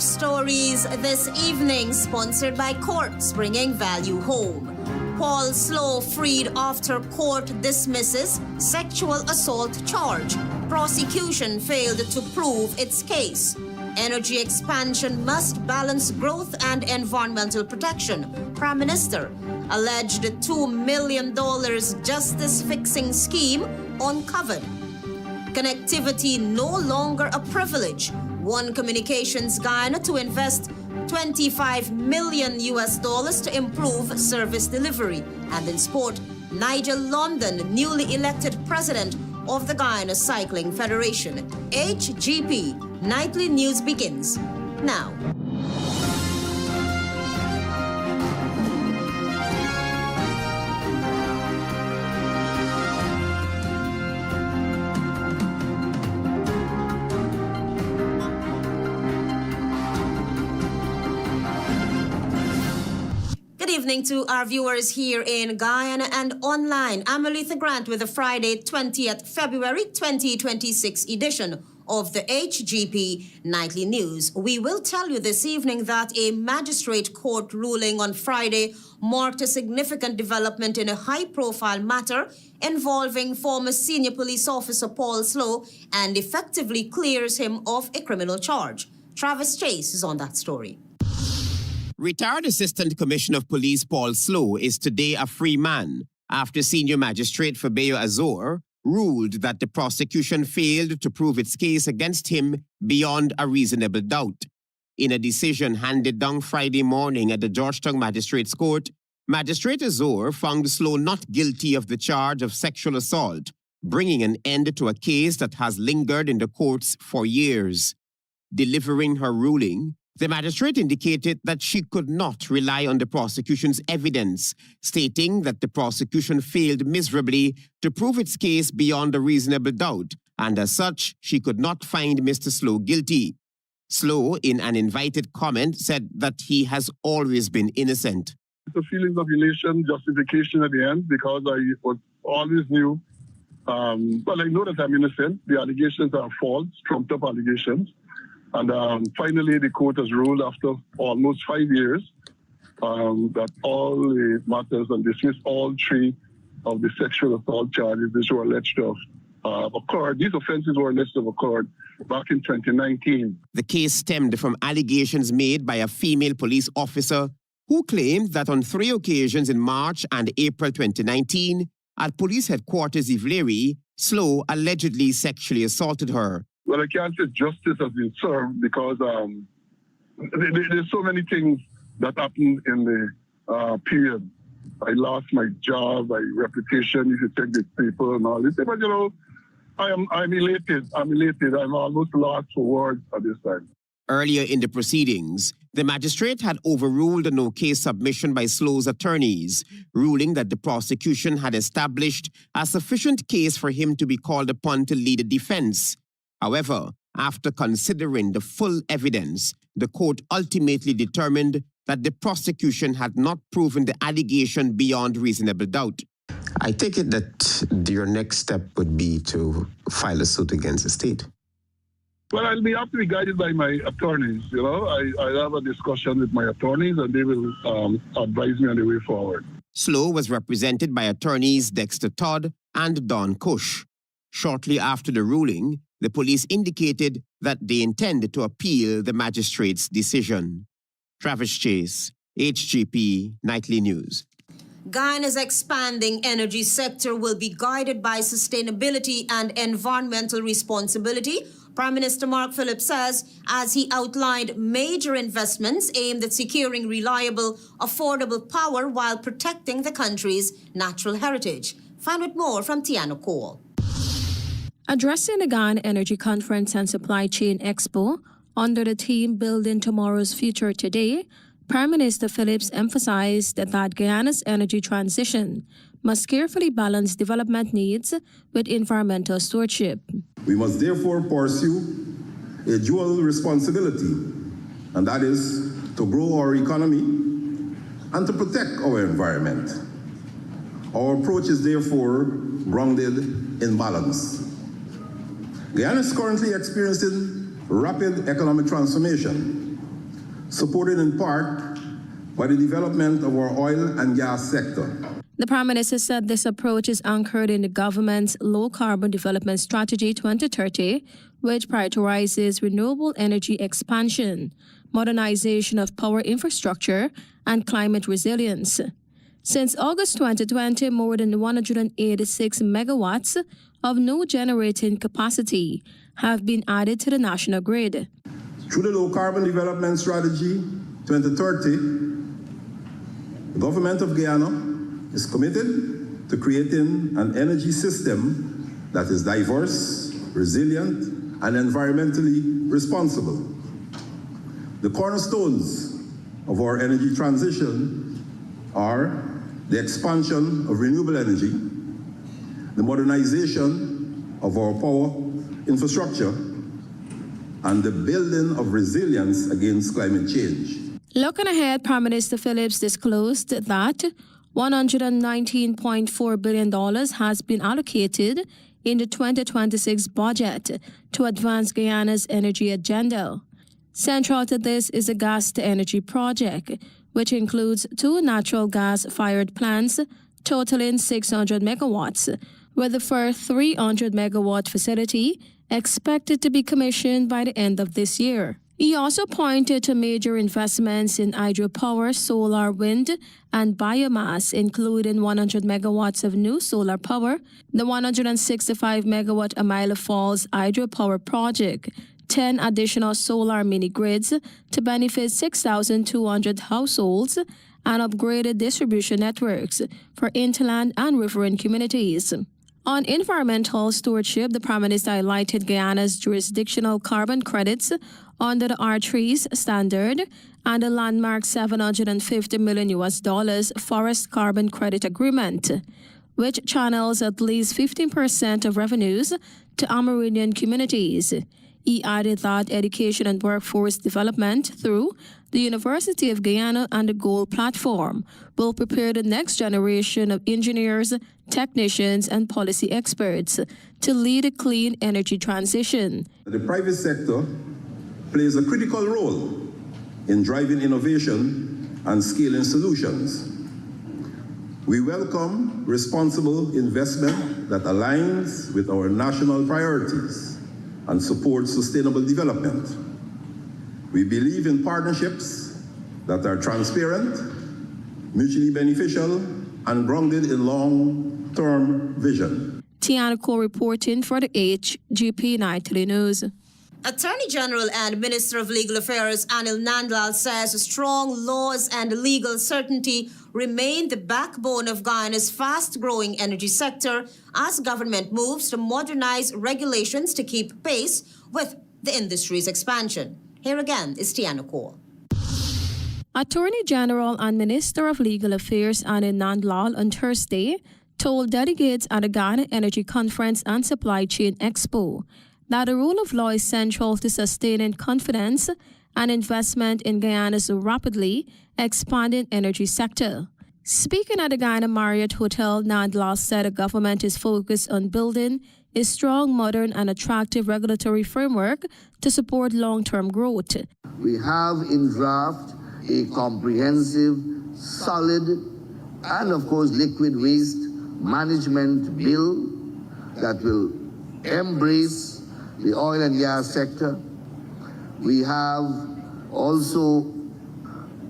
top stories this evening, sponsored by Courts Bringing Value Home. Paul Slowe freed after court dismisses sexual assault charge. Prosecution failed to prove its case. Energy expansion must balance growth and environmental protection. Prime Minister. Alleged $2 million justice-fixing scheme uncovered. Connectivity no longer a privilege. One Communications Guyana to invest $25 million to improve service delivery. And in sport, Nigel London, newly elected president of the Guyana Cycling Federation. HGP Nightly News begins now. Good evening to our viewers here in Guyana and online. I'm ALETHEA Grant with the Friday 20th February 2026 edition of the HGP Nightly News. We will tell you this evening that a magistrate court ruling on Friday marked a significant development in a high-profile matter involving former senior police officer Paul Slowe and effectively clears him of a criminal charge. Travis Chase is on that story. Retired Assistant Commissioner of Police Paul Slowe is today a free man after Senior Magistrate Fabeyo Azor ruled that the prosecution failed to prove its case against him beyond a reasonable doubt. In a decision handed down Friday morning at the Georgetown Magistrates Court, Magistrate Azor found Slowe not guilty of the charge of sexual assault, bringing an end to a case that has lingered in the courts for years. Delivering her ruling, the magistrate indicated that she could not rely on the prosecution's evidence, stating that the prosecution failed miserably to prove its case beyond a reasonable doubt, and as such, she could not find Mr. Slowe guilty. Slowe, in an invited comment, said that he has always been innocent. The feelings of elation, justification at the end, because I was always knew, I know that I'm innocent. The allegations are false, trumped-up allegations. And finally, the court has ruled after almost 5 years that all the matters and dismissed all three of the sexual assault charges which were alleged to have occurred. These offenses were alleged to have occurred back in 2019. The case stemmed from allegations made by a female police officer who claimed that on 3 occasions in March and April 2019, at police headquarters Ivleri, Slowe allegedly sexually assaulted her. Well, I can't say justice has been served because there's so many things that happened in the period. I lost my job, my reputation, if you take the people and all this. But, you know, I'm elated. I'm almost lost for words at this time. Earlier in the proceedings, the magistrate had overruled a no-case submission by Slowe's attorneys, ruling that the prosecution had established a sufficient case for him to be called upon to lead a defense. However, after considering the full evidence, the court ultimately determined that the prosecution had not proven the allegation beyond reasonable doubt. I take it that your next step would be to file a suit against the state. Well, I'll be have to be guided by my attorneys. You know, I have a discussion with my attorneys and they will advise me on the way forward. Slowe was represented by attorneys Dexter Todd and Don Cush. Shortly after the ruling, the police indicated that they intended to appeal the magistrate's decision. Travis Chase, HGP Nightly News. Guyana's expanding energy sector will be guided by sustainability and environmental responsibility, Prime Minister Mark Phillips says, as he outlined major investments aimed at securing reliable, affordable power while protecting the country's natural heritage. Find out more from Tiano Cole. Addressing the Guyana Energy Conference and Supply Chain Expo under the theme Building Tomorrow's Future Today, Prime Minister Phillips emphasized that Guyana's energy transition must carefully balance development needs with environmental stewardship. We must therefore pursue a dual responsibility, and that is to grow our economy and to protect our environment. Our approach is therefore grounded in balance. Guyana is currently experiencing rapid economic transformation, supported in part by the development of our oil and gas sector. The Prime Minister said this approach is anchored in the government's Low-Carbon Development Strategy 2030, which prioritizes renewable energy expansion, modernization of power infrastructure, and climate resilience. Since August 2020, more than 186 megawatts of new generating capacity have been added to the national grid. Through the Low-Carbon Development Strategy 2030, the government of Guyana is committed to creating an energy system that is diverse, resilient, and environmentally responsible. The cornerstones of our energy transition are the expansion of renewable energy, the modernization of our power infrastructure, and the building of resilience against climate change. Looking ahead, Prime Minister Phillips disclosed that $119.4 billion has been allocated in the 2026 budget to advance Guyana's energy agenda. Central to this is a gas-to-energy project, which includes 2 natural gas-fired plants totaling 600 megawatts, with the first 300-megawatt facility expected to be commissioned by the end of this year. He also pointed to major investments in hydropower, solar, wind, and biomass, including 100 megawatts of new solar power, the 165-megawatt Amila Falls hydropower project, 10 additional solar mini-grids to benefit 6,200 households, and upgraded distribution networks for inland and riverine communities. On environmental stewardship, the Prime Minister highlighted Guyana's jurisdictional carbon credits under the R3's standard and the landmark $750 million forest carbon credit agreement, which channels at least 15% of revenues to Amerindian communities. He added that education and workforce development through the University of Guyana and the Gold Platform will prepare the next generation of engineers, technicians, and policy experts to lead a clean energy transition. The private sector plays a critical role in driving innovation and scaling solutions. We welcome responsible investment that aligns with our national priorities and supports sustainable development. We believe in partnerships that are transparent, mutually beneficial, and grounded in long-term vision. Tiana Ko reporting for the HGP Nightly News. Attorney General and Minister of Legal Affairs Anil Nandlal says strong laws and legal certainty remain the backbone of Guyana's fast-growing energy sector as government moves to modernize regulations to keep pace with the industry's expansion. Here again is Tiana Ko. Attorney General and Minister of Legal Affairs Anil Nandlal on Thursday told delegates at the Guyana Energy Conference and Supply Chain Expo that the rule of law is central to sustaining confidence and investment in Guyana's rapidly expanding energy sector. Speaking at the Guyana Marriott Hotel, Nandlal said the government is focused on building a strong, modern, and attractive regulatory framework to support long-term growth. We have in draft a comprehensive, solid, and of course liquid waste management bill that will embrace the oil and gas sector. We have also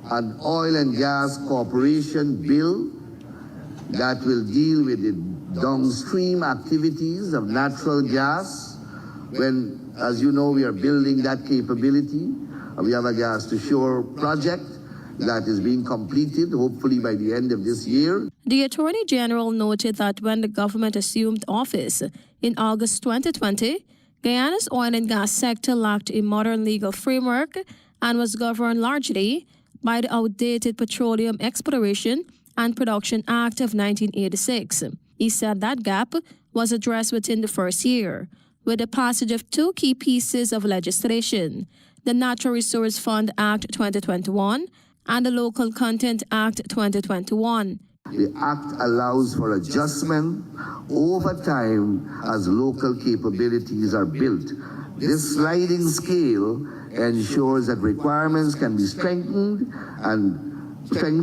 an oil and gas corporation bill that will deal with the downstream activities of natural gas when, as you know, we are building that capability. We have a gas to shore project that is being completed, hopefully by the end of this year. The Attorney General noted that when the government assumed office in August 2020, Guyana's oil and gas sector lacked a modern legal framework and was governed largely by the outdated Petroleum Exploration and Production Act of 1986. He said that gap was addressed within the first year, with the passage of 2 key pieces of legislation, the Natural Resource Fund Act 2021 and the Local Content Act 2021. The Act allows for adjustment over time as local capabilities are built. This sliding scale ensures that requirements can be strengthened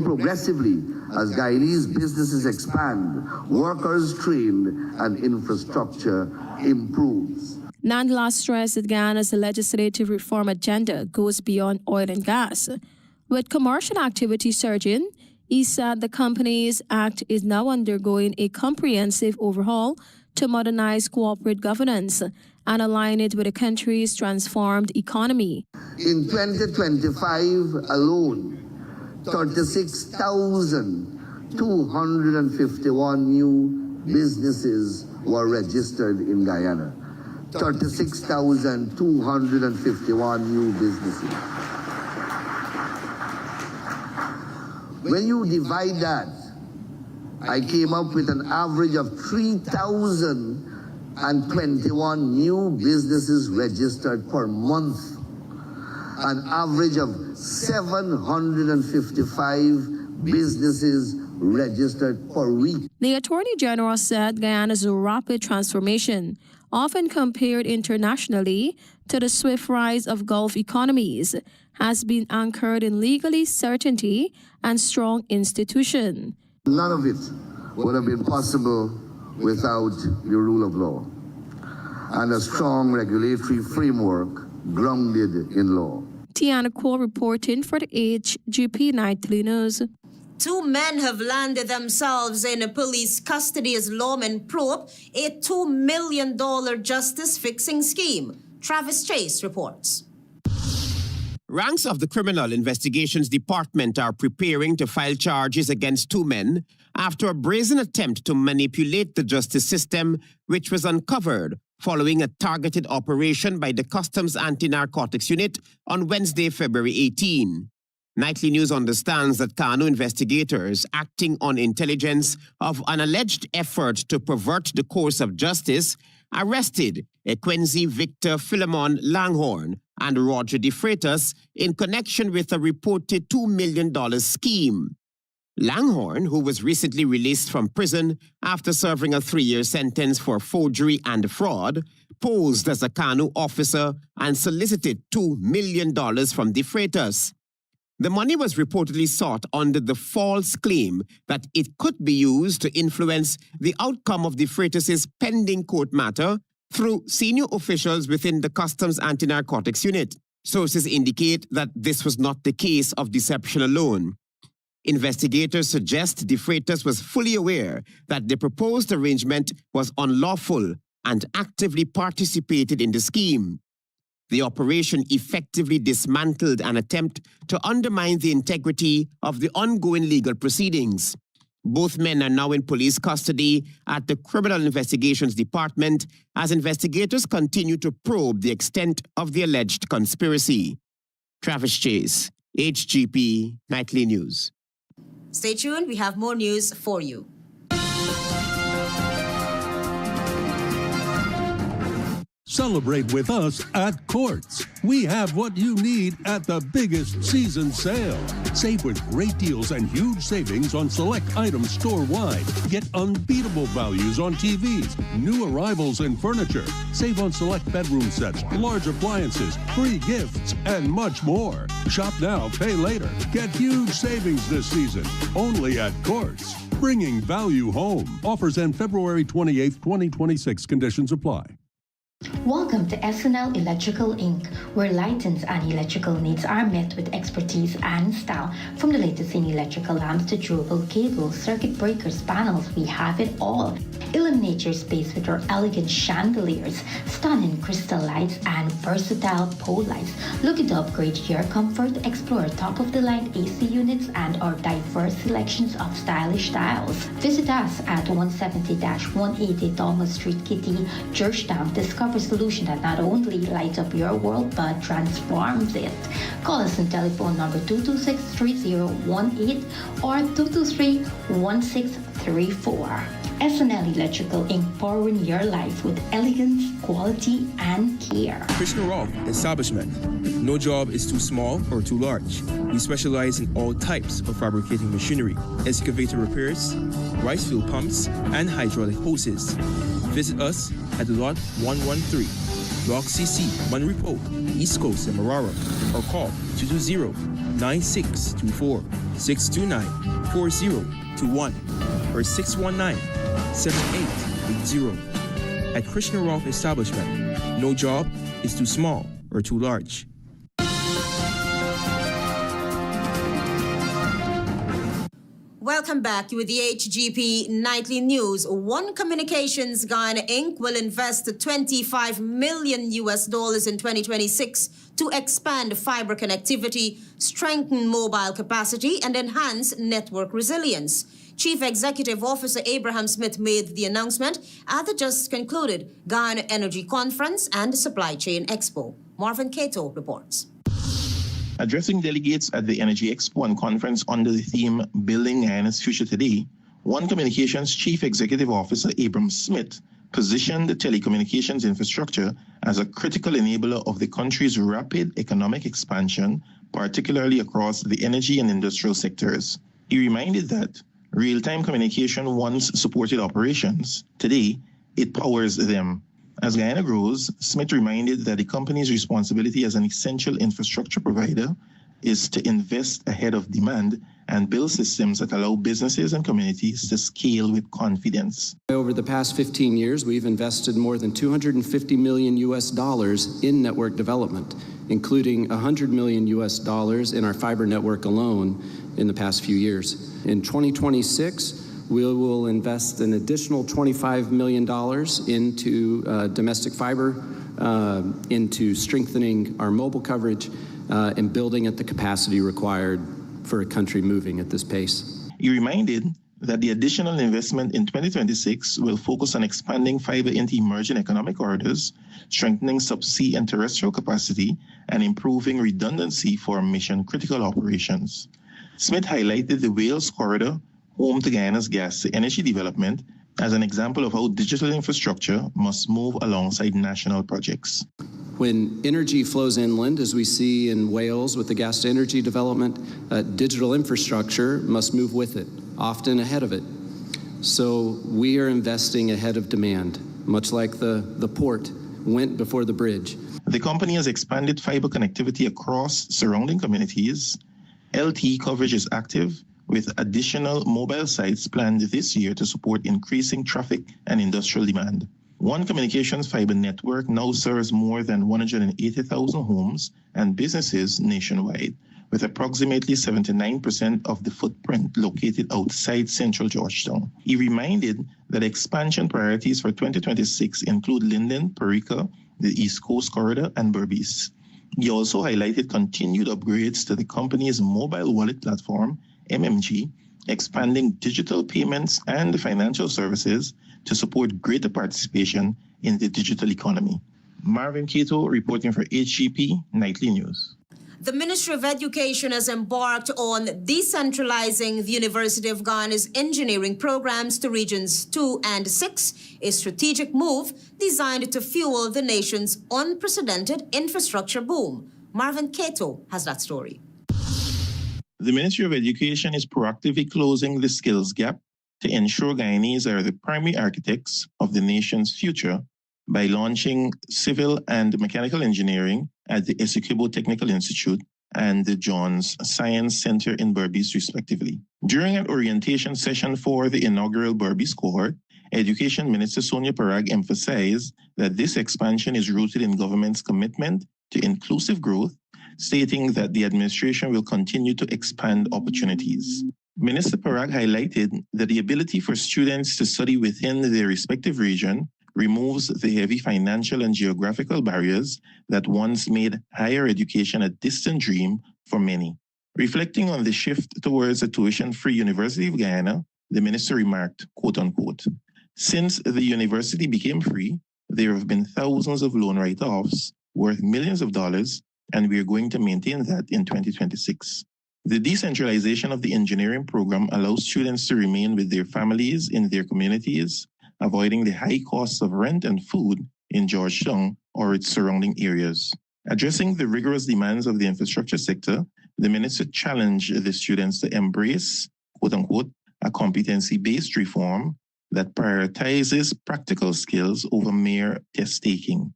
progressively as Guyanese businesses expand, workers trained, and infrastructure improves. Nandla stressed that Guyana's legislative reform agenda goes beyond oil and gas. With commercial activity surging, he said the Companies Act is now undergoing a comprehensive overhaul to modernize corporate governance and align it with the country's transformed economy. In 2025 alone, 36,251 new businesses were registered in Guyana. 36,251 new businesses. When you divide that, I came up with an average of 3,021 new businesses registered per month, an average of 755 businesses registered per week. The Attorney General said Guyana's rapid transformation, often compared internationally to the swift rise of Gulf economies, has been anchored in legally certainty and strong institutions. None of it would have been possible without the rule of law and a strong regulatory framework grounded in law. Tiana Cole reporting for the HGP Nightly News. 2 men have landed themselves in police custody as lawmen probe a $2 million justice fixing scheme. Travis Chase reports. Ranks of the Criminal Investigations Department are preparing to file charges against 2 men after a brazen attempt to manipulate the justice system, which was uncovered following a targeted operation by the Customs Anti-Narcotics Unit on Wednesday, February 18. Nightly News understands that Kanu investigators, acting on intelligence of an alleged effort to pervert the course of justice, arrested Ekwenzi Victor Philemon Langhorne and Roger De Freitas in connection with a reported $2 million scheme. Langhorne, who was recently released from prison after serving a 3-year sentence for forgery and fraud, posed as a Kanu officer and solicited $2 million from De Freitas. The money was reportedly sought under the false claim that it could be used to influence the outcome of De Freitas' pending court matter through senior officials within the Customs Anti-Narcotics Unit. Sources indicate that this was not the case of deception alone. Investigators suggest De Freitas was fully aware that the proposed arrangement was unlawful and actively participated in the scheme. The operation effectively dismantled an attempt to undermine the integrity of the ongoing legal proceedings. Both men are now in police custody at the Criminal Investigations Department as investigators continue to probe the extent of the alleged conspiracy. Travis Chase, HGP Nightly News. Stay tuned, we have more news for you. Celebrate with us at Courts. We have what you need at the biggest season sale. Save with great deals and huge savings on select items store-wide. Get unbeatable values on TVs, new arrivals in furniture. Save on select bedroom sets, large appliances, free gifts, and much more. Shop now, pay later. Get huge savings this season. Only at Courts. Bringing value home. Offers end February 28, 2026. Conditions apply. Welcome to SNL Electrical Inc., where lighting and electrical needs are met with expertise and style. From the latest in electrical lamps to durable cables, circuit breakers, panels, we have it all. Illuminate your space with our elegant chandeliers, stunning crystal lights, and versatile pole lights. Looking to upgrade your comfort? Explore top-of-the-line AC units and our diverse selections of stylish styles. Visit us at 170-180 Thomas Street, Kitty, Georgetown. Discover a solution that not only lights up your world but transforms it. Call us on telephone number 226-3018 or 223-1634. SNL Electrical Inc., powering your life with elegance, quality, and care. Krishna Rao Establishment. No job is too small or too large. We specialize in all types of fabricating machinery, excavator repairs, rice field pumps, and hydraulic hoses. Visit us at Lot 113, Block CC, Manripo, East Coast, and Marara, or call 220-9624, 629-4021, or 619-7880. At Krishna Rolf Establishment, no job is too small or too large. Welcome back with the HGP Nightly News. One Communications Guyana Inc. will invest $25 million in 2026 to expand fiber connectivity, strengthen mobile capacity, and enhance network resilience. Chief Executive Officer Abraham Smith made the announcement at the just concluded Guyana Energy Conference and Supply Chain Expo. Marvin Cato reports. Addressing delegates at the Energy Expo and Conference under the theme Building Guyana's Future Today, One Communications Chief Executive Officer Abraham Smith positioned the telecommunications infrastructure as a critical enabler of the country's rapid economic expansion, particularly across the energy and industrial sectors. He reminded that real-time communication once supported operations. Today, it powers them. As Guyana grows, Smith reminded that the company's responsibility as an essential infrastructure provider is to invest ahead of demand and build systems that allow businesses and communities to scale with confidence. Over the past 15 years, we've invested more than $250 million in network development, including $100 million in our fiber network alone in the past few years. In 2026, we will invest an additional $25 million into domestic fiber, into strengthening our mobile coverage, and building at the capacity required for a country moving at this pace. He reminded that the additional investment in 2026 will focus on expanding fiber into emerging economic corridors, strengthening subsea and terrestrial capacity, and improving redundancy for mission-critical operations. Smith highlighted the Wales corridor, home to Guyana's gas-to-energy development, as an example of how digital infrastructure must move alongside national projects. When energy flows inland, as we see in Wales with the gas-to-energy development, digital infrastructure must move with it, often ahead of it. So we are investing ahead of demand, much like the port went before the bridge. The company has expanded fiber connectivity across surrounding communities. LTE coverage is active, with additional mobile sites planned this year to support increasing traffic and industrial demand. One Communications fiber network now serves more than 180,000 homes and businesses nationwide, with approximately 79% of the footprint located outside central Georgetown. He reminded that expansion priorities for 2026 include Linden, Perica, the East Coast Corridor, and Berbice. He also highlighted continued upgrades to the company's mobile wallet platform, MMG, expanding digital payments and financial services to support greater participation in the digital economy. Marvin Cato reporting for HGP Nightly News. The Ministry of Education has embarked on decentralizing the University of Guyana's engineering programs to Regions 2 and 6, a strategic move designed to fuel the nation's unprecedented infrastructure boom. Marvin Cato has that story. The Ministry of Education is proactively closing the skills gap to ensure Guyanese are the primary architects of the nation's future by launching civil and mechanical engineering at the Essequibo Technical Institute and the Johns Science Center in Berbice, respectively. During an orientation session for the inaugural Berbice cohort, Education Minister Sonia Parag emphasized that this expansion is rooted in government's commitment to inclusive growth, stating that the administration will continue to expand opportunities. Minister Parag highlighted that the ability for students to study within their respective region removes the heavy financial and geographical barriers that once made higher education a distant dream for many. Reflecting on the shift towards a tuition-free University of Guyana, the minister remarked, quote unquote, "Since the university became free, there have been thousands of loan write-offs worth millions of dollars, and we are going to maintain that in 2026. The decentralization of the engineering program allows students to remain with their families in their communities, avoiding the high costs of rent and food in Georgetown or its surrounding areas." Addressing the rigorous demands of the infrastructure sector, the minister challenged the students to embrace, quote unquote, a competency-based reform that prioritizes practical skills over mere test-taking.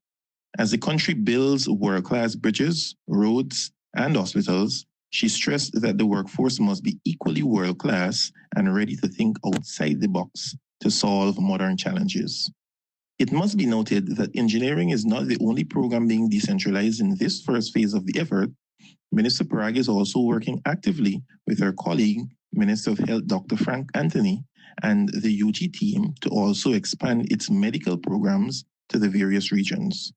As the country builds world-class bridges, roads, and hospitals, she stressed that the workforce must be equally world-class and ready to think outside the box to solve modern challenges. It must be noted that engineering is not the only program being decentralized in this first phase of the effort. Minister Parag is also working actively with her colleague, Minister of Health Dr. Frank Anthony, and the UG team to also expand its medical programs to the various regions.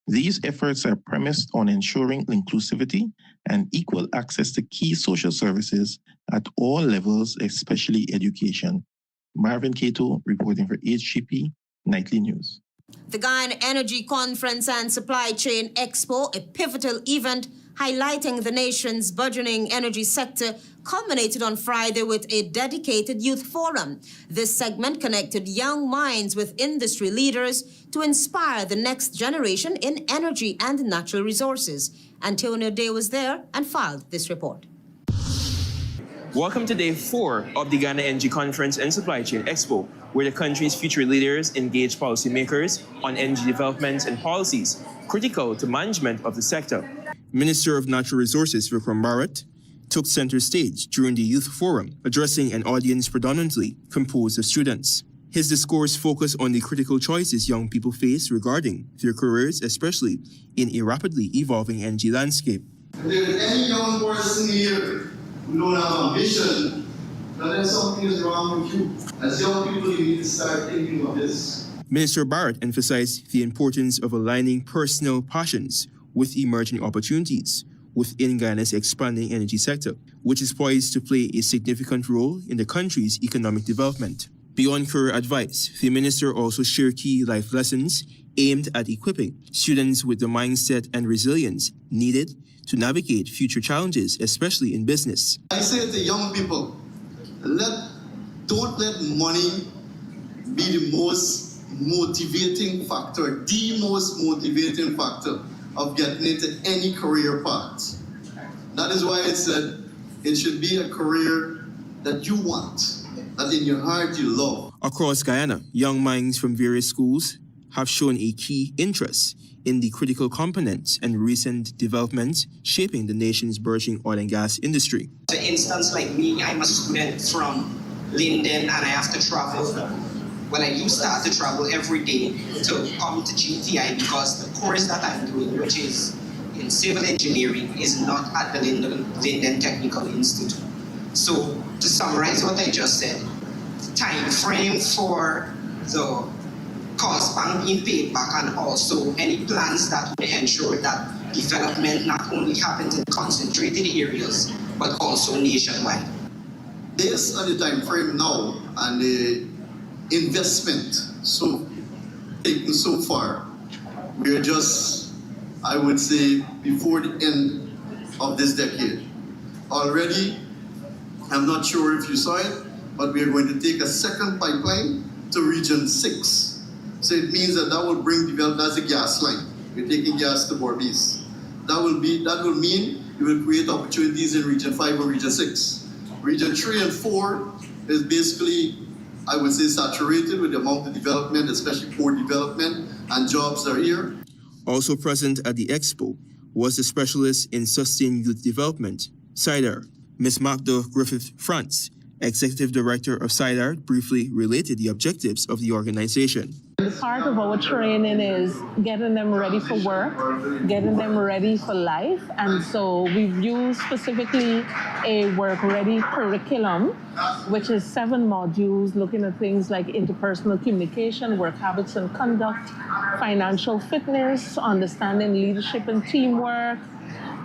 These efforts are premised on ensuring inclusivity and equal access to key social services at all levels, especially education. Marvin Cato reporting for HGP Nightly News. The Guyana Energy Conference and Supply Chain Expo, a pivotal event highlighting the nation's burgeoning energy sector, culminated on Friday with a dedicated youth forum. This segment connected young minds with industry leaders to inspire the next generation in energy and natural resources. Antonio Day was there and filed this report. Welcome to Day 4 of the Guyana Energy Conference and Supply Chain Expo, where the country's future leaders engage policymakers on energy developments and policies critical to management of the sector. Minister of Natural Resources Vikram Bharat took center stage during the youth forum, addressing an audience predominantly composed of students. His discourse focused on the critical choices young people face regarding their careers, especially in a rapidly evolving energy landscape. If there is any young person here who don't have ambition, then something is wrong with you. As young people, you need to start thinking of this. Minister Barrett emphasized the importance of aligning personal passions with emerging opportunities within Guyana's expanding energy sector, which is poised to play a significant role in the country's economic development. Beyond career advice, the minister also shared key life lessons aimed at equipping students with the mindset and resilience needed to navigate future challenges, especially in business. I say to young people, don't let money be the most motivating factor, the most motivating factor of getting into any career path. That is why I said it should be a career that you want, that in your heart you love. Across Guyana, young minds from various schools have shown a key interest in the critical components and recent developments shaping the nation's burgeoning oil and gas industry. For instance, like me, I'm a student from Linden and I have to travel. Well, I used to have to travel every day to come to GTI because the course that I'm doing, which is in civil engineering, is not at the Linden Technical Institute. So to summarize what I just said, the time frame for the cost bank being paid back and also any plans that will ensure that development not only happens in concentrated areas, but also nationwide. Based on the time frame now and the investment taken so far, we're just, I would say, before the end of this decade. Already, I'm not sure if you saw it, but we're going to take a second pipeline to Region 6. So it means that will bring development, that's a gas line. We're taking gas to Bordeaux. That will mean it will create opportunities in Region 5 or Region 6. Region 3 and 4 is basically, I would say, saturated with the amount of development, especially port development, and jobs are here. Also present at the expo was the specialist in sustained youth development, SIDAR, Ms. Magda Griffith-France, Executive Director of SIDAR, briefly related the objectives of the organization. Part of our training is getting them ready for work, getting them ready for life, and so we've used specifically a work-ready curriculum, which is 7 modules looking at things like interpersonal communication, work habits and conduct, financial fitness, understanding leadership and teamwork,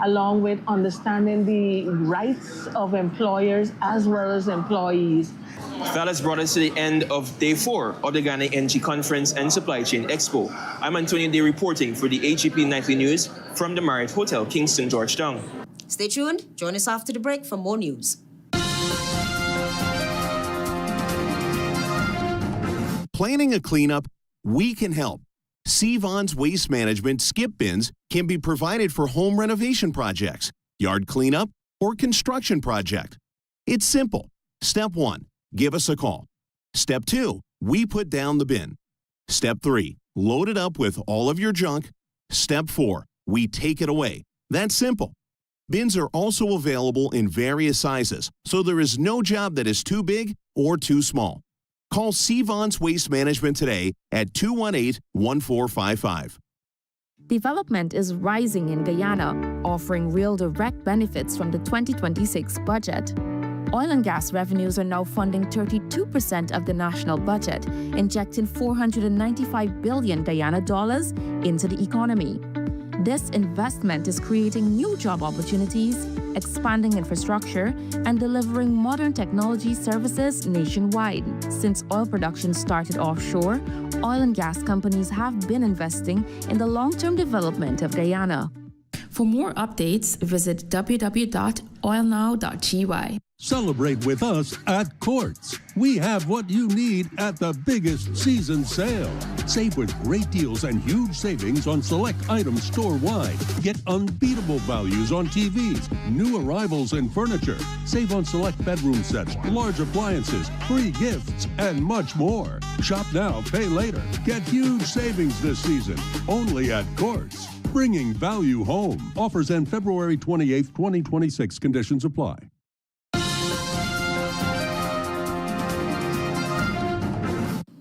along with understanding the rights of employers as well as employees. That has brought us to the end of Day 4 of the Guyana Energy Conference and Supply Chain Expo. I'm Antonio Day reporting for the HGP Nightly News from the Marriott Hotel, Kingston, Georgetown. Stay tuned. Join us after the break for more news. Planning a cleanup? We can help. Sevon's Waste Management skip bins can be provided for home renovation projects, yard cleanup, or construction project. It's simple. Step 1, give us a call. Step 2, we put down the bin. Step 3, load it up with all of your junk. Step 4. We take it away. That's simple. Bins are also available in various sizes, so there is no job that is too big or too small. Call Sevon's Waste Management today at 218-1455. Development is rising in Guyana, offering real direct benefits from the 2026 budget. Oil and gas revenues are now funding 32% of the national budget, injecting $495 billion Guyana dollars into the economy. This investment is creating new job opportunities, expanding infrastructure, and delivering modern technology services nationwide. Since oil production started offshore, oil and gas companies have been investing in the long-term development of Guyana. For more updates, visit www.oilnow.gy. Celebrate with us at Courts. We have what you need at the biggest season sale. Save with great deals and huge savings on select items store-wide. Get unbeatable values on TVs, new arrivals in furniture. Save on select bedroom sets, large appliances, free gifts, and much more. Shop now, pay later. Get huge savings this season, only at Courts. Bringing value home. Offers end February 28, 2026. Conditions apply.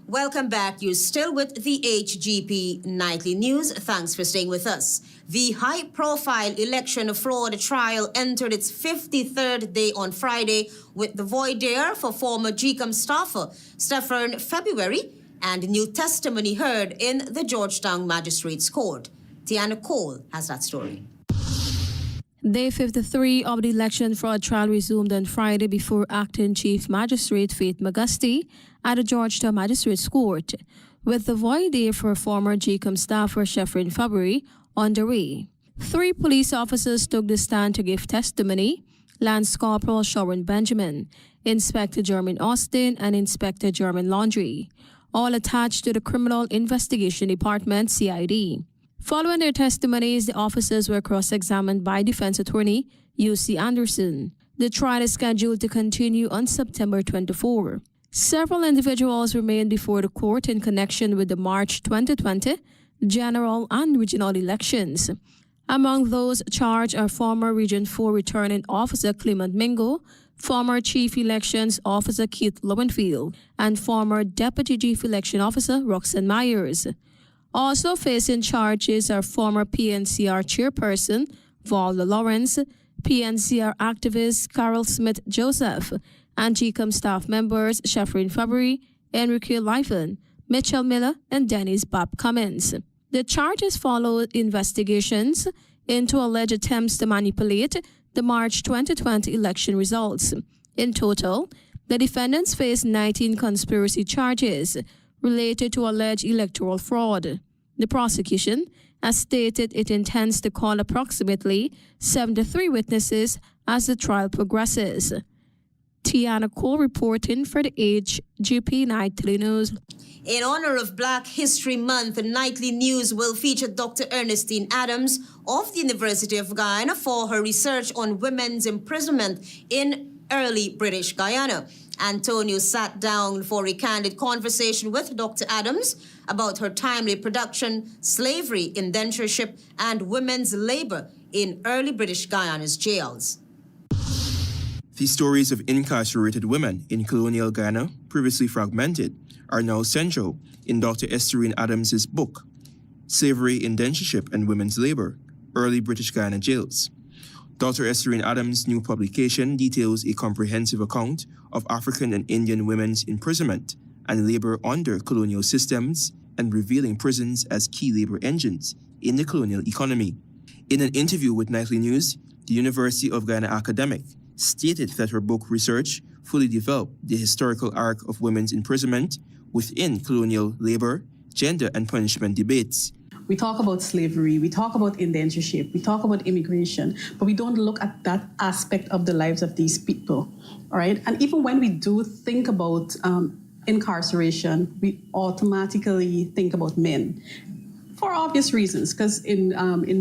Welcome back. You're still with the HGP Nightly News. Thanks for staying with us. The high-profile election fraud trial entered its 53rd day on Friday with the voir dire for former GCOM staffer Stephen February and new testimony heard in the Georgetown Magistrates Court. Tiana Cole has that story. Day 53 of the election fraud trial resumed on Friday before Acting Chief Magistrate Faith Magusti at the Georgetown Magistrates Court, with the voir dire for former GCOM staffer Stephen February underway. 3 police officers took the stand to give testimony: Lance Corporal Sharon Benjamin, Inspector Jermaine Austin, and Inspector Jermaine Laundrie, all attached to the Criminal Investigation Department, CID. Following their testimonies, the officers were cross-examined by defense attorney U.C. Anderson. The trial is scheduled to continue on September 24. Several individuals remained before the court in connection with the March 2020 general and regional elections. Among those charged are former Region 4 returning officer Clement Mingo, former Chief Elections Officer Keith Lowenfield, and former Deputy Chief Election Officer Roxanne Myers. Also facing charges are former PNCR chairperson Valda Lawrence, PNCR activist Carol Smith Joseph, and GCOM staff members Sheffrin Fabry, Enrique Lifen, Mitchell Miller, and Dennis Bob Cummins. The charges followed investigations into alleged attempts to manipulate the March 2020 election results. In total, the defendants face 19 conspiracy charges related to alleged electoral fraud. The prosecution has stated it intends to call approximately 73 witnesses as the trial progresses. Tiana Cole reporting for the HGP Nightly News. In honor of Black History Month, the Nightly News will feature Dr. Ernestine Adams of the University of Guyana for her research on women's imprisonment in early British Guyana. Antonio sat down for a candid conversation with Dr. Adams about her timely production, slavery, indentureship, and women's labor in early British Guyana's jails. The stories of incarcerated women in colonial Guyana, previously fragmented, are now central in Dr. Estherine Adams' book, Slavery, Indentureship, and Women's Labor, Early British Guyana Jails. Dr. Estherine Adams' new publication details a comprehensive account of African and Indian women's imprisonment and labor under colonial systems and revealing prisons as key labor engines in the colonial economy. In an interview with Nightly News, the University of Guyana academic stated that her book research fully developed the historical arc of women's imprisonment within colonial labor, gender, and punishment debates. We talk about slavery, we talk about indentureship, we talk about immigration, but we don't look at that aspect of the lives of these people, all right? And even when we do think about incarceration, we automatically think about men. For obvious reasons, because in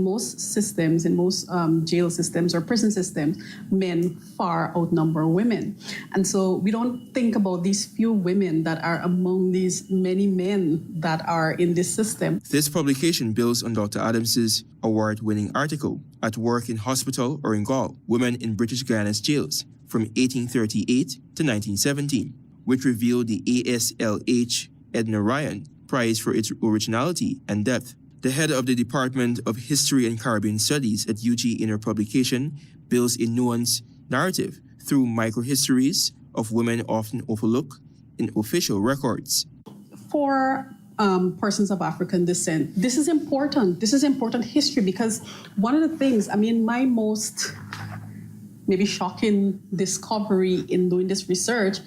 most systems, in most jail systems or prison systems, men far outnumber women. And so we don't think about these few women that are among these many men that are in this system. This publication builds on Dr. Adams's award-winning article, At Work in Hospital or in Gaol, Women in British Guyana's Jails from 1838 to 1917, which revealed the ASLH Edna Ryan Prize for its originality and depth. The head of the Department of History and Caribbean Studies at UG in her publication builds a nuanced narrative through microhistories of women often overlooked in official records. For persons of African descent, this is important. This is important history because one of the things, my most maybe shocking discovery in doing this research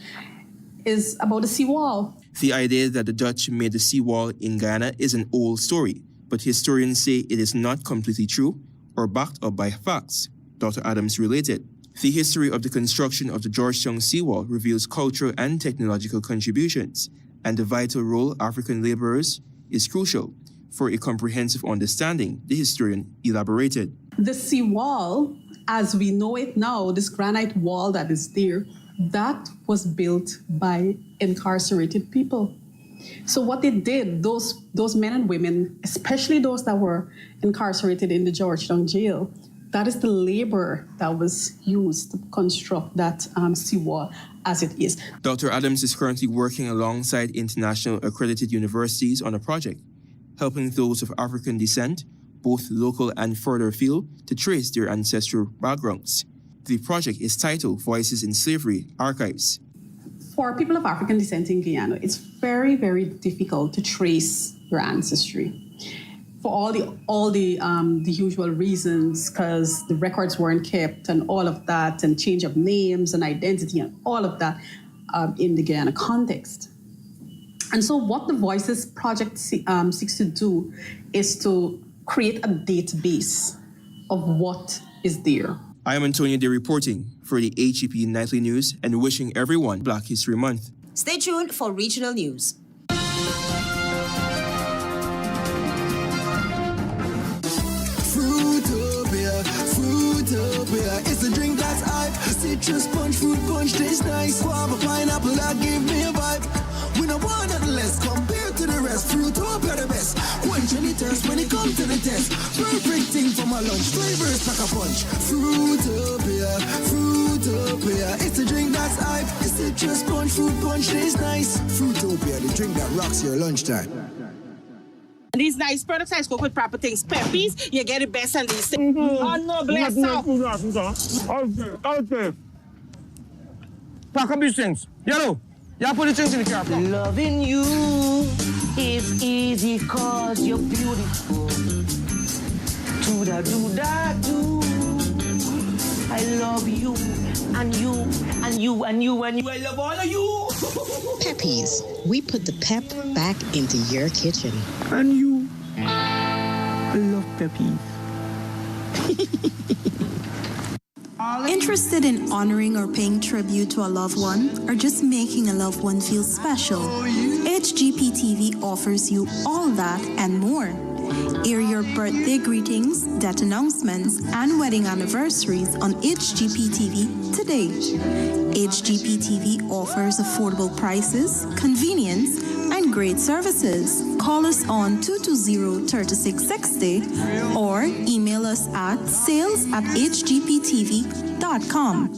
is about the seawall. The idea that the Dutch made the seawall in Guyana is an old story, but historians say it is not completely true or backed up by facts, Dr. Adams related. The history of the construction of the Georgetown seawall reveals cultural and technological contributions, and the vital role African laborers is crucial for a comprehensive understanding, the historian elaborated. The seawall, as we know it now, this granite wall that is there, that was built by incarcerated people. So what they did, those men and women, especially those that were incarcerated in the Georgetown jail, that is the labor that was used to construct that seawall as it is. Dr. Adams is currently working alongside international accredited universities on a project, helping those of African descent, both local and further afield, to trace their ancestral backgrounds. The project is titled Voices in Slavery Archives. For people of African descent in Guyana, it's very, very difficult to trace your ancestry. For all the usual reasons, because the records weren't kept and all of that, and change of names and identity and all of that in the Guyana context. And so what the Voices Project seeks to do is to create a database of what is there. I am Antonio Day reporting for the HGP Nightly News and wishing everyone Black History Month. Stay tuned for regional news. Fruitopia, it's a drink that's hype. Citrus punch, fruit punch, tastes nice. Guava, pineapple, that give me a vibe. We no want nothing less compared to the rest. Fruitopia the best. Quench any thirst when it comes to the test. Perfect thing for my lunch. Flavors like a punch. Fruitopia, Fruitopia, it's a drink that's hype. It's citrus punch, fruit punch, tastes nice. Fruitopia, the drink that rocks your lunchtime. These nice products I spoke with proper things. Peppies, you get the best and these things. Oh no, bless up. Okay. Pack up these things. Yellow. Yeah, put the things in the car. Loving you is easy cause you're beautiful. Do-da-do-da-do. I love you and you and you and you and you. I love all of you. Peppies, we put the pep back into your kitchen. And you. I love Peppies. Interested in honoring or paying tribute to a loved one, or just making a loved one feel special? HGP TV offers you all that and more. Air your birthday greetings, death announcements, and wedding anniversaries on HGP TV today. HGP TV offers affordable prices, convenience, and great services. Call us on 220-3660 or email us at sales@hgptv.com.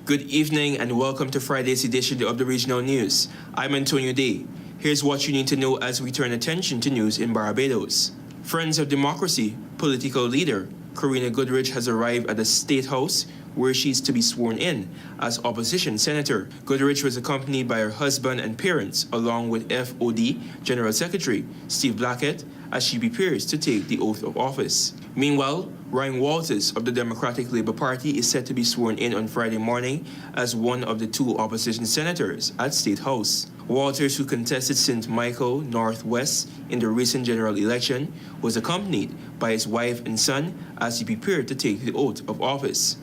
Good evening and welcome to Friday's edition of the Regional News. I'm Antonio Day. Here's what you need to know as we turn attention to news in Barbados. Friends of Democracy political leader Karina Goodrich has arrived at the State House where she's to be sworn in as opposition senator. Goodrich was accompanied by her husband and parents along with FOD General Secretary Steve Blackett as she prepares to take the oath of office. Meanwhile, Ryan Walters of the Democratic Labour Party is set to be sworn in on Friday morning as one of the two opposition senators at State House. Walters, who contested St. Michael Northwest in the recent general election, was accompanied by his wife and son as he prepared to take the oath of office.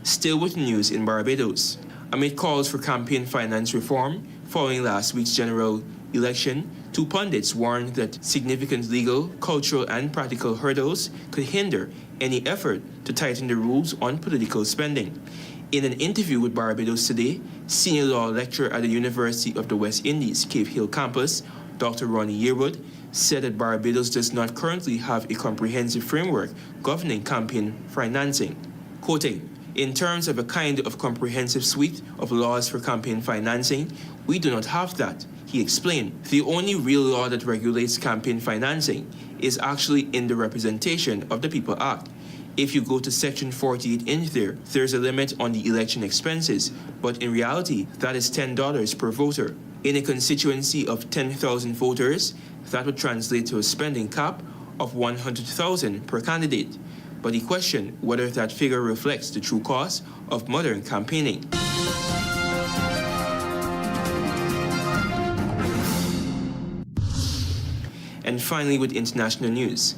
Still with news in Barbados. Amid calls for campaign finance reform following last week's general election, two pundits warned that significant legal, cultural, and practical hurdles could hinder any effort to tighten the rules on political spending. In an interview with Barbados Today, senior law lecturer at the University of the West Indies, Cave Hill campus, Dr. Ronnie Yearwood, said that Barbados does not currently have a comprehensive framework governing campaign financing. Quoting, "In terms of a kind of comprehensive suite of laws for campaign financing, we do not have that," he explained. "The only real law that regulates campaign financing is actually in the Representation of the People Act. If you go to Section 48 in there, there's a limit on the election expenses, but in reality, that is $10 per voter. In a constituency of 10,000 voters, that would translate to a spending cap of $100,000 per candidate. But he questioned whether that figure reflects the true cost of modern campaigning. And finally, with international news.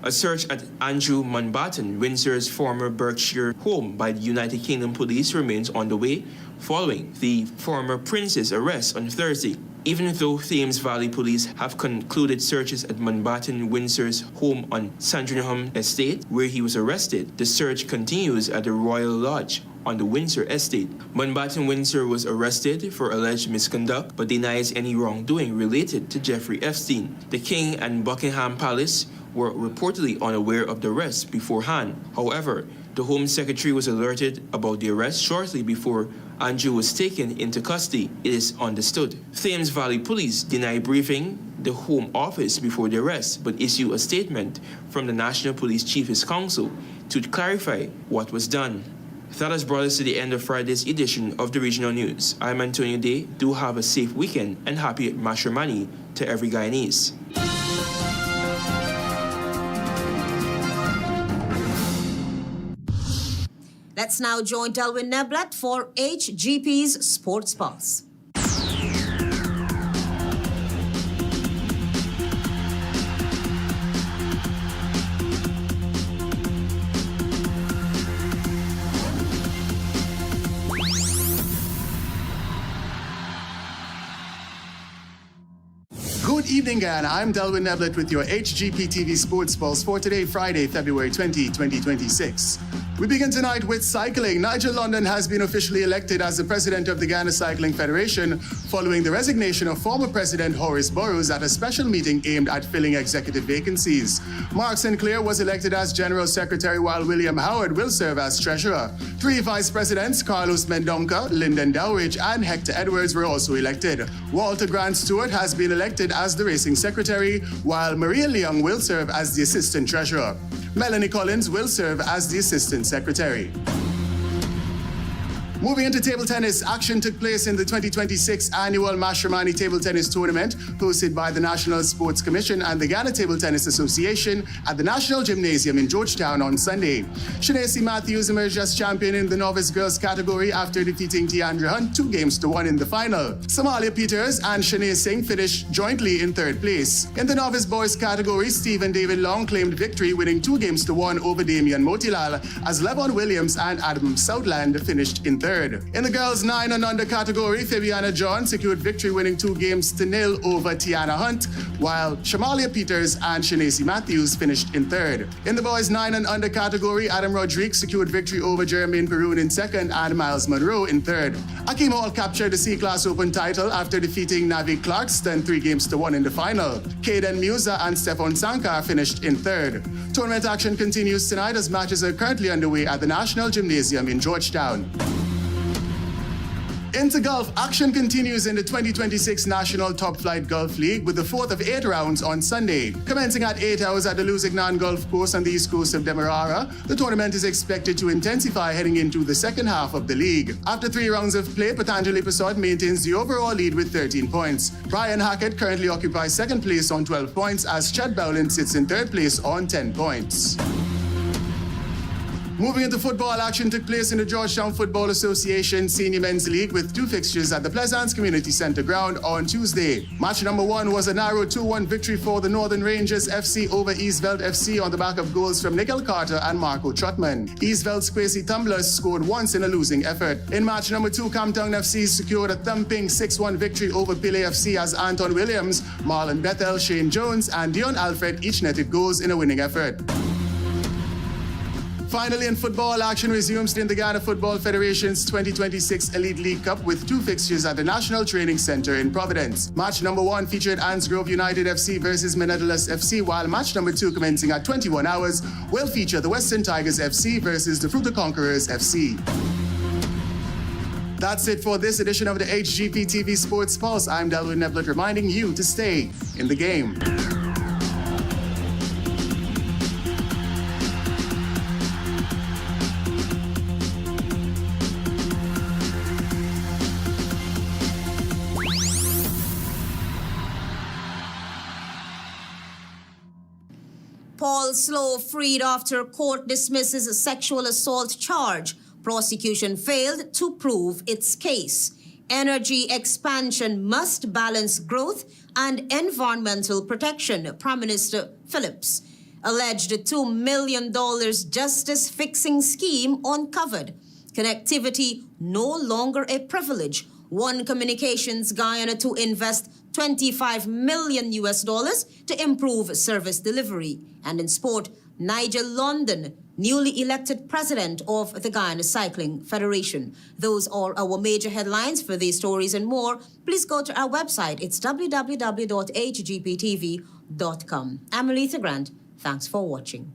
A search at Andrew Mountbatten, Windsor's former Berkshire home by the United Kingdom police remains on the way following the former prince's arrest on Thursday. Even though Thames Valley Police have concluded searches at Mountbatten Windsor's home on Sandringham Estate, where he was arrested, the search continues at the Royal Lodge on the Windsor Estate. Mountbatten Windsor was arrested for alleged misconduct, but denies any wrongdoing related to Jeffrey Epstein. The King and Buckingham Palace were reportedly unaware of the arrest beforehand. However, the Home Secretary was alerted about the arrest shortly before Andrew was taken into custody, it is understood. Thames Valley Police deny briefing the Home Office before the arrest, but issue a statement from the National Police Chief's Council to clarify what was done. That has brought us to the end of Friday's edition of the Regional News. I'm Antonio Day. Do have a safe weekend and happy Mashramani to every Guyanese. Let's now join Delwyn Neblet for HGP's Sports Pulse. Good evening, Guyana. I'm Delwyn Neblet with your HGP TV Sports Pulse for today, Friday, February 20, 2026. We begin tonight with cycling. Nigel London has been officially elected as the president of the Guyana Cycling Federation following the resignation of former President Horace Burrows at a special meeting aimed at filling executive vacancies. Mark Sinclair was elected as general secretary while William Howard will serve as treasurer. 3 vice presidents, Carlos Mendonca, Lyndon Dowridge, and Hector Edwards were also elected. Walter Grant Stewart has been elected as the racing secretary, while Maria Leung will serve as the assistant treasurer. Melanie Collins will serve as the assistant secretary. Moving into table tennis, action took place in the 2026 annual Mashramani Table Tennis Tournament, hosted by the National Sports Commission and the Guyana Table Tennis Association at the National Gymnasium in Georgetown on Sunday. Shanae Matthews emerged as champion in the novice girls category after defeating Tiandra Hunt 2-1 in the final. Somalia Peters and Shanae Singh finished jointly in third place. In the novice boys category, Stephen David Long claimed victory, winning 2-1 over Damian Motilal, as Levon Williams and Adam Southland finished in third. In the girls 9 and under category, Fabiana John secured victory, winning 2-0 over Tiana Hunt, while Shamalia Peters and Shanae Matthews finished in third. In the boys 9 and under category, Adam Rodriguez secured victory over Jermaine Peroon in second and Miles Monroe in third. Akeem Hall captured the C-Class Open title after defeating Navi Clarkston 3-1 in the final. Caden Musa and Stefan Sankar finished in third. Tournament action continues tonight as matches are currently underway at the National Gymnasium in Georgetown. Into golf, action continues in the 2026 National Top Flight Golf League with the 4th of 8 rounds on Sunday. Commencing at 8 hours at the Luzignan Golf Course on the east coast of Demerara, the tournament is expected to intensify heading into the second half of the league. After 3 rounds of play, Patanjali Prasad maintains the overall lead with 13 points. Brian Hackett currently occupies second place on 12 points as Chad Bowlin sits in third place on 10 points. Moving into football, action took place in the Georgetown Football Association Senior Men's League with two fixtures at the Pleasance Community Center ground on Tuesday. Match number 1 was a narrow 2-1 victory for the Northern Rangers FC over Eastveld FC on the back of goals from Nigel Carter and Marco Trotman. Eastveld's Kwesi Tumblers scored once in a losing effort. In match number 2, Camptown FC secured a thumping 6-1 victory over Pile FC as Anton Williams, Marlon Bethel, Shane Jones and Dion Alfred each netted goals in a winning effort. Finally, in football, action resumes in the Guyana Football Federation's 2026 Elite League Cup with two fixtures at the National Training Center in Providence. Match number 1 featured Ansgrove United FC versus Menedalus FC, while match number 2, commencing at 21 hours, will feature the Western Tigers FC versus the Fruta Conquerors FC. That's it for this edition of the HGP TV Sports Pulse. I'm Delwyn Neblett reminding you to stay in the game. Paul Slowe freed after court dismisses a sexual assault charge. Prosecution failed to prove its case. Energy expansion must balance growth and environmental protection, Prime Minister Phillips. Alleged $2 million justice-fixing scheme uncovered. Connectivity no longer a privilege. One Communications Guyana to invest $25 million to improve service delivery. And in sport, Nigel London, newly elected president of the Guyana Cycling Federation. Those are our major headlines. For these stories and more, please go to our website. It's www.hgptv.com. I'm ALETHEA Grant. Thanks for watching.